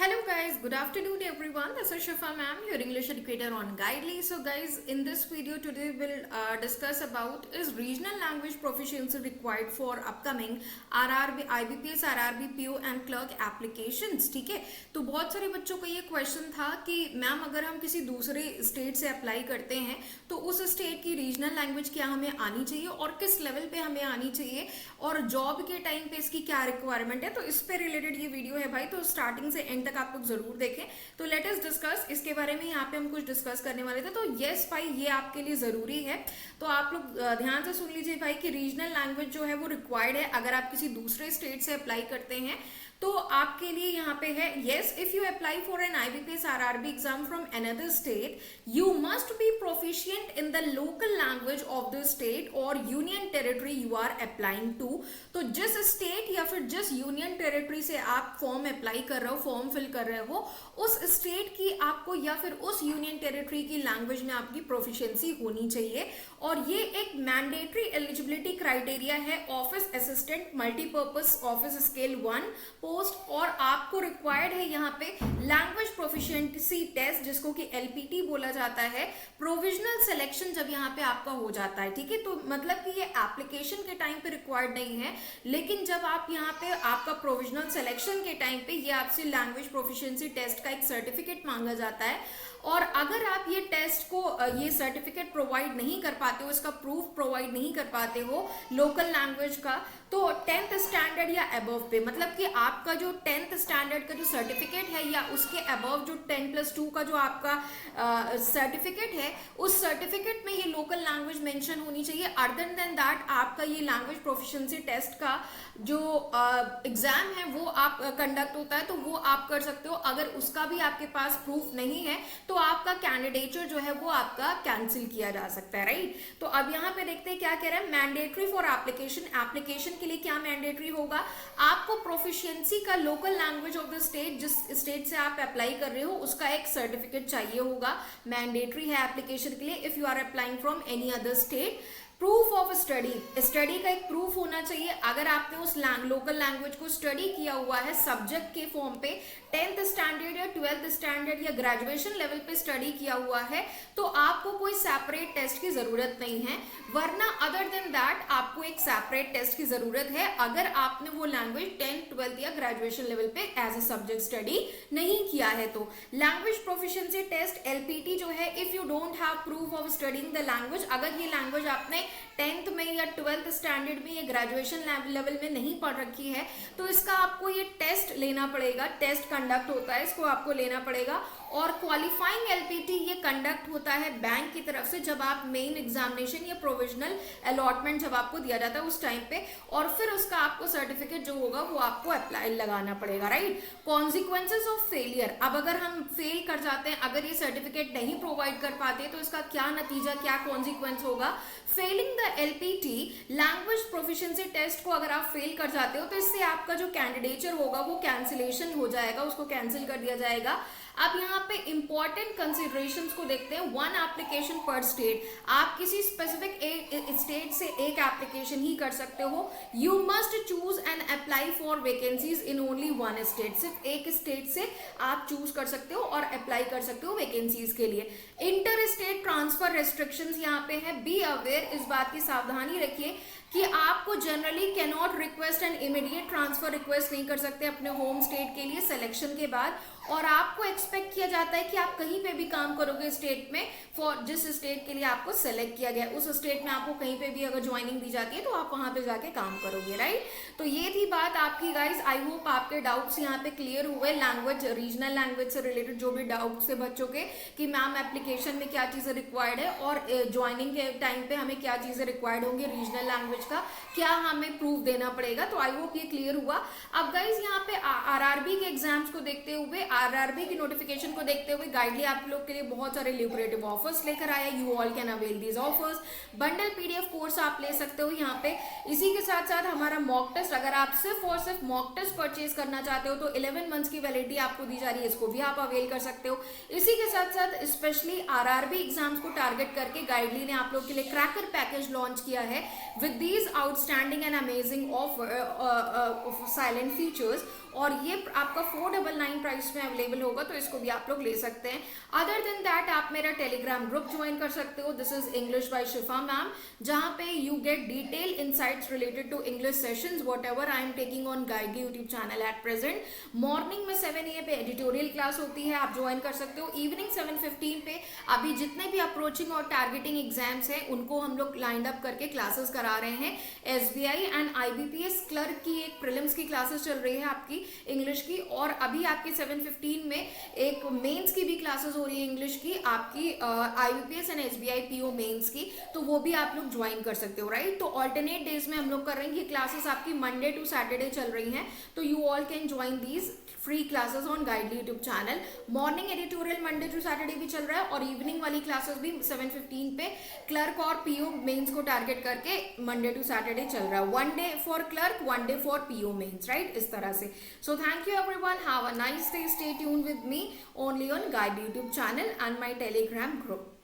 Hello guys, good afternoon everyone. This is Shifa ma'am, your English educator on Guidely. So guys, in this video today we'll discuss about is regional language proficiency required for upcoming RRB, IBPS, RRB, PO and clerk applications. ठीक है, तो बहुत सारे बच्चों का ये question था कि मैम अगर हम किसी दूसरे स्टेट से अप्लाई करते हैं तो उस स्टेट की रीजनल लैंग्वेज क्या हमें आनी चाहिए और किस लेवल पे हमें आनी चाहिए और जॉब के टाइम पे इसकी क्या रिक्वायरमेंट है। तो इस पे रिलेटेड ये वीडियो है भाई, तो स्टार्टिंग से एंड तक आप लोग जरूर देखें। तो लेट अस डिस्कस इसके बारे में, यहाँ पे हम कुछ डिस्कस करने वाले थे। तो यस भाई, ये आपके लिए जरूरी है, तो आप लोग ध्यान से सुन लीजिए भाई कि रीजनल लैंग्वेज जो है वो रिक्वायर्ड है अगर आप किसी दूसरे स्टेट से अप्लाई करते हैं। तो आपके लिए यहाँ पे है yes, if you apply for an IBPS RRB exam from another state you must be proficient in the local language of the state और union territory you are applying to. तो जिस स्टेट या फिर जिस यूनियन टेरिटरी से आप form apply कर रहे हो, फॉर्म फिल कर रहे हो, उस स्टेट की आपको या फिर उस यूनियन टेरिटरी की लैंग्वेज में आपकी प्रोफिशिएंसी होनी चाहिए। और ये एक मैंडेटरी एलिजिबिलिटी क्राइटेरिया है office assistant multipurpose office scale 1 post. और आपको रिक्वायर्ड है यहाँ पे लैंग्वेज प्रोफिशिएंसी टेस्ट, जिसको कि LPT बोला जाता है, प्रोविजनल सिलेक्शन जब यहाँ पे आपका हो जाता है। ठीक है, तो मतलब कि ये एप्लीकेशन के टाइम पे रिक्वायर्ड नहीं है, लेकिन जब आप यहाँ पे आपका प्रोविजनल सिलेक्शन के टाइम पे ये आपसे लैंग्वेज प्रोफिशिएंसी टेस्ट का एक सर्टिफिकेट मांगा जाता है। और अगर आप ये टेस्ट को ये सर्टिफिकेट प्रोवाइड नहीं कर पाते हो, इसका प्रूफ प्रोवाइड नहीं कर पाते हो लोकल लैंग्वेज का, तो 10th स्टैंडर्ड या अबव पे, मतलब कि आपका जो 10th स्टैंडर्ड का जो सर्टिफिकेट है या उसके अबव जो 10+2 का जो आपका सर्टिफिकेट है, उस सर्टिफिकेट में ये लोकल लैंग्वेज मेंशन होनी चाहिए। अदर देन दैट आपका ये लैंग्वेज प्रोफिशिएंसी टेस्ट का जो एग्जाम है वो आप कंडक्ट होता है, तो वो आप कर सकते हो। अगर उसका भी आपके पास प्रूफ नहीं है तो आपका कैंडिडेचर जो है वो आपका कैंसिल किया जा सकता है, राइट। तो अब यहाँ पे देखते हैं क्या कह रहा है, मैंडेटरी फॉर एप्लीकेशन। एप्लीकेशन के लिए क्या मैंडेटरी होगा, आपको प्रोफिशिएंसी का local language of the state, जिस स्टेट से आप अप्लाई कर रहे हो उसका एक सर्टिफिकेट चाहिए होगा, मैंडेटरी है एप्लीकेशन के लिए if you are applying from any other state. Proof of study, study का एक प्रूफ होना चाहिए। अगर आपने उस लोकल लैंग्वेज को स्टडी किया हुआ है सब्जेक्ट के फॉर्म पे, 10th स्टैंडर्ड या 12th स्टैंडर्ड या ग्रेजुएशन लेवल पे स्टडी किया हुआ है, तो आपको कोई सेपरेट टेस्ट की जरूरत नहीं है। वरना अदर देन दैट आपको एक सेपरेट टेस्ट की जरूरत है अगर आपने वो लैंग्वेज 10th 12th या ग्रेजुएशन लेवल पे एज ए सब्जेक्ट स्टडी नहीं किया है। तो लैंग्वेज प्रोफिशिएंसी टेस्ट LPT जो है, if you don't have proof of studying the language, अगर ये लैंग्वेज आपने 10th में या 12th स्टैंडर्ड में या ग्रेजुएशन लेवल में नहीं पढ़ रखी है, तो इसका आपको ये टेस्ट लेना पड़ेगा। टेस्ट कंडक्ट होता है, इसको आपको लेना पड़ेगा। और क्वालिफाइंग LPT ये कंडक्ट होता है बैंक की तरफ से जब आप मेन एग्जामिनेशन या प्रोविजनल अलॉटमेंट जब आपको दिया जाता है उस टाइम पे, और फिर उसका आपको सर्टिफिकेट जो होगा वो आपको अप्लाई लगाना पड़ेगा, राइट। कॉन्सिक्वेंसेज ऑफ फेलियर, अब अगर हम फेल कर जाते हैं, अगर ये सर्टिफिकेट नहीं प्रोवाइड कर पाते, तो इसका क्या नतीजा, क्या कॉन्सिक्वेंस होगा। Failing the LPT language proficiency test को अगर आप फेल कर जाते हो तो इससे आपका जो कैंडिडेचर होगा वो कैंसिलेशन हो जाएगा, उसको कैंसिल कर दिया जाएगा। अब यहाँ पे इंपॉर्टेंट कंसिडरेशंस को देखते हैं। 1 एप्लीकेशन पर स्टेट, आप किसी स्पेसिफिक स्टेट से एक एप्लीकेशन ही कर सकते हो। You must choose and apply for vacancies in only 1 state, सिर्फ एक स्टेट से आप चूज कर सकते हो और अप्लाई कर सकते हो वैकेंसीज के लिए। इंटर स्टेट ट्रांसफर रेस्ट्रिक्शंस यहाँ पे है, बी अवेयर, इस बात की सावधानी रखिए कि आपको generally can not request and immediate transfer request नहीं कर सकते अपने होम स्टेट के लिए सिलेक्शन के बाद। और आपको एक्सपेक्ट किया जाता है कि आप कहीं पे भी काम करोगे स्टेट में, फॉर जिस स्टेट के लिए आपको सेलेक्ट किया गया उस स्टेट में आपको कहीं पे भी अगर ज्वाइनिंग दी जाती है तो आप वहां पे जाके काम करोगे, राइट। तो ये थी बात आपकी गाइस। आई होप आपके डाउट्स यहाँ पे क्लियर हुए। लैंग्वेज, रीजनल लैंग्वेज से रिलेटेड जो भी डाउट्स थे बच्चों के कि मैम एप्लीकेशन में क्या चीजें रिक्वायर्ड है और ज्वाइनिंग के टाइम पे हमें क्या चीजें रिक्वायर्ड होंगी, रीजनल लैंग्वेज का क्या हमें प्रूफ देना पड़ेगा, तो आई होप ये क्लियर हुआ। अब गाइज यहाँ पे RRB के एग्जाम्स को देखते हुए, RRB की नोटिफिकेशन को देखते हुए गाइडली आप लोग के लिए बहुत सारे ल्यूक्रेटिव ऑफर्स लेकर आया। You all can avail these offers. Bundle PDF course आप ले सकते हो यहाँ पे। इसी के साथ साथ हमारा मॉक टेस्ट, अगर आप सिर्फ और सिर्फ मॉक टेस्ट परचेज करना चाहते हो तो 11 मंथ्स की वैलिडिटी आपको दी जा रही है, इसको भी आप अवेल कर सकते हो। इसी के साथ साथ स्पेशली RRB एग्जाम्स को टारगेट करके गाइडली ने आप लोग के लिए क्रैकर पैकेज लॉन्च किया है with these outstanding and amazing offer salient features. और ये आपका 499 प्राइस में अवेलेबल होगा, तो इसको भी आप लोग ले सकते हैं। अदर देन दैट आप मेरा टेलीग्राम ग्रुप ज्वाइन कर सकते हो, this is English by Shifa ma'am, जहां पे you get detail insights related to English sessions whatever I am taking on Guidely YouTube channel at present. Morning में 7 AM पे editorial class होती है, आप ज्वाइन कर सकते हो। इवनिंग 7:15 पे अभी जितने भी अप्रोचिंग और टारगेटिंग एग्जाम्स हैं उनको हम लोग लाइंड अप करके क्लासेस करा रहे हैं। SBI एंड IBPS क्लर्क की एक प्रीलिम्स की क्लासेस चल रही है आपकी इंग्लिश की, और अभी आपकी 7:15 में एक मेंस की भी क्लासेस हो रही है इंग्लिश की आपकी, IBPS and SBI PO mains की, तो वो भी आप लोग ज्वाइन कर सकते हो, राइट। तो ऑल्टरनेट डेज में हम लोग कर रहे हैं, ये क्लासेस आपकी मंडे टू सैटरडे चल रही हैं, तो you all can join these free classes on Guidely YouTube channel. Morning editorial Monday to Saturday भी चल रहा है, और इवनिंग वाली क्लासेस भी 7:15 पे क्लर्क और PO मेंस को टारगेट करके मंडे टू सैटरडे चल रहा है। 1 day for clerk, 1 day for PO mains, right, इस तरह से। So thank you everyone, have a nice day, stay tuned with me only on Guidely YouTube channel and my Telegram group.